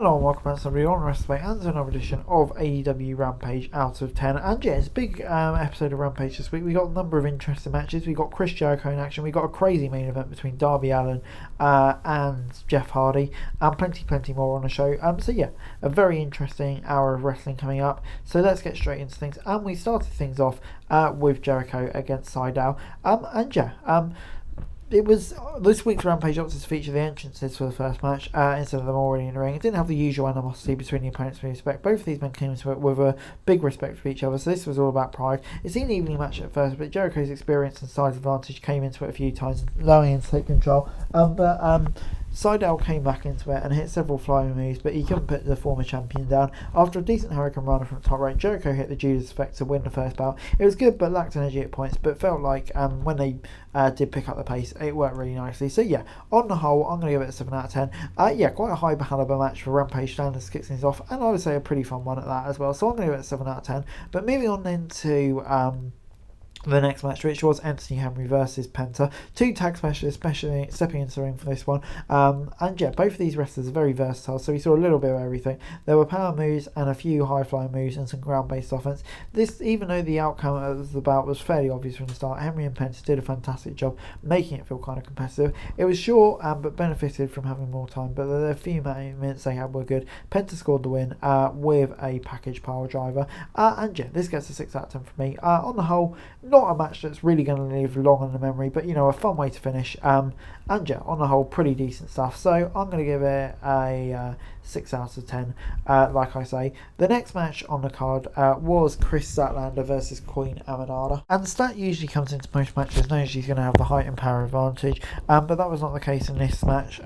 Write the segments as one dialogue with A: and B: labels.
A: Hello and welcome back to everybody on WrestleMania and to another edition of AEW Rampage Out of 10. And yeah, it's a big episode of Rampage this week. We got a number of interesting matches. We got Chris Jericho in action. We got a crazy main event between Darby Allin and Jeff Hardy, and plenty more on the show. So yeah, a very interesting hour of wrestling coming up. So let's get straight into things. And we started things off with Jericho against Seidel. It was this week's Rampage opted to feature the entrances for the first match instead of them already in the ring. It didn't have the usual animosity between the opponents we expect. Both of these men came into it with a big respect for each other, so this was all about pride. It seemed an evenly matched at first, but Jericho's experience and size advantage came into it a few times, allowing him to take control. Seidel came back into it and hit several flying moves, but he couldn't put the former champion down. After a decent Hurricane Runner from the top rope, Jericho hit the Judas effect to win the first bout. It was good, but lacked energy at points, but felt like when they did pick up the pace, it worked really nicely. So yeah, on the whole, I'm going to give it a 7 out of 10. Quite a high caliber match for Rampage standards, kicks things off, and I would say a pretty fun one at that as well. So I'm going to give it a 7 out of 10. But moving on then to the next match, which was Anthony Henry versus Penta. Two tag specialists especially stepping into the ring for this one. Both of these wrestlers are very versatile, so we saw a little bit of everything. There were power moves and a few high-flying moves and some ground-based offense. This, even though the outcome of the bout was fairly obvious from the start, Henry and Penta did a fantastic job making it feel kind of competitive. It was short, but benefited from having more time, but the few minutes they had were good. Penta scored the win with a package pile driver. This gets a 6 out of 10 from me. On the whole, not a match that's really going to live long in the memory, but a fun way to finish. On the whole, pretty decent stuff. So I'm going to give it a 6 out of 10. Like I say, the next match on the card was Chris Statlander versus Queen Aminata. And Stat usually comes into most matches knowing she's going to have the height and power advantage, but that was not the case in this match.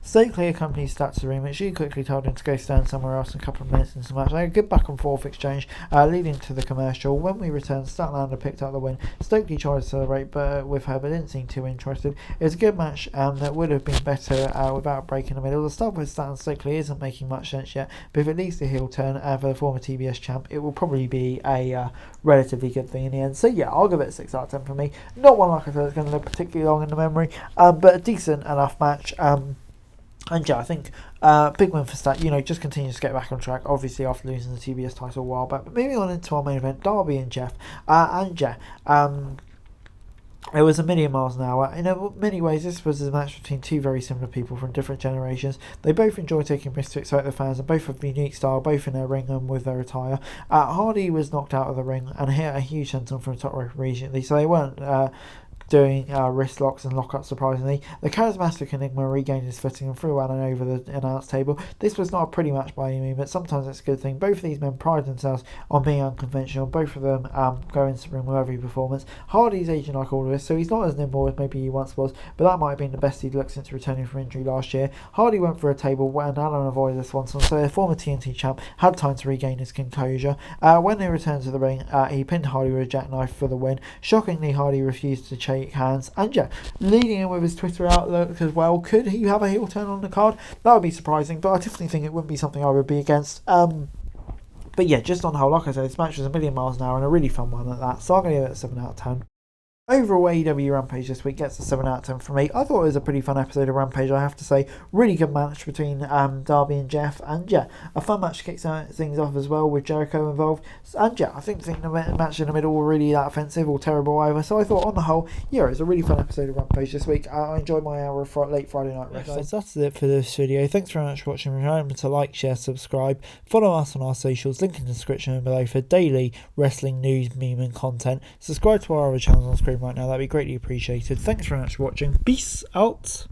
A: Stokely accompanied Stat to the ring, but she quickly told him to go stand somewhere else in a couple of minutes into the match. They had a good back and forth exchange leading to the commercial. When we returned, Statlander picked up the win. Stokely tried to celebrate with her, but didn't seem too interested. It was a good match that would have been better without a break in the middle. The stuff with Stat and Stokely isn't making much sense yet, but if it leads to heel turn for the former TBS champ, it will probably be a relatively good thing in the end. So yeah, I'll give it a 6 out of 10 for me. Not one, like I said, that's going to live particularly long in the memory, but a decent enough match. I think big win for Stat, just continues to get back on track, obviously after losing the TBS title a while back. But moving on into our main event, Darby and Jeff. It was a million miles an hour. In many ways, this was a match between two very similar people from different generations. They both enjoy taking risks to excite their fans, and both have unique style, both in their ring and with their attire. Hardy was knocked out of the ring and hit a huge senton from the top rope immediately, so they weren't doing wrist locks and lockups surprisingly. The charismatic Enigma regained his footing and threw Allen over the announce table. This was not a pretty match by any means, but sometimes it's a good thing. Both of these men pride themselves on being unconventional. Both of them go into the ring with every performance. Hardy's aging like all of this, so he's not as nimble as maybe he once was, but that might have been the best he'd looked since returning from injury last year. Hardy went for a table when Allen avoided the swanton, so the former TNT champ had time to regain his composure. When they returned to the ring, he pinned Hardy with a jackknife for the win. Shockingly, Hardy refused to shake hands. Leading in with his Twitter outlook as well. Could he have a heel turn on the card? That would be surprising, but I definitely think it wouldn't be something I would be against. But yeah, just on the whole, like I said, this match was a million miles an hour and a really fun one at that. So I'm going to give it a 7 out of 10. Overall, AEW Rampage this week gets a 7 out of 10 from me. I thought it was a pretty fun episode of Rampage, I have to say. Really good match between Darby and Jeff. And yeah, a fun match kicks things off as well with Jericho involved. And yeah, I think the match in the middle were really that offensive or terrible either. So I thought on the whole, yeah, it was a really fun episode of Rampage this week. I enjoyed my hour of late Friday night wrestling. Guys, that's it for this video. Thanks very much for watching. Remember to like, share, subscribe. Follow us on our socials. Link in the description below for daily wrestling news, meme and content. Subscribe to our other channels on screen right now. That'd be greatly appreciated. Thanks very much for watching. Peace out.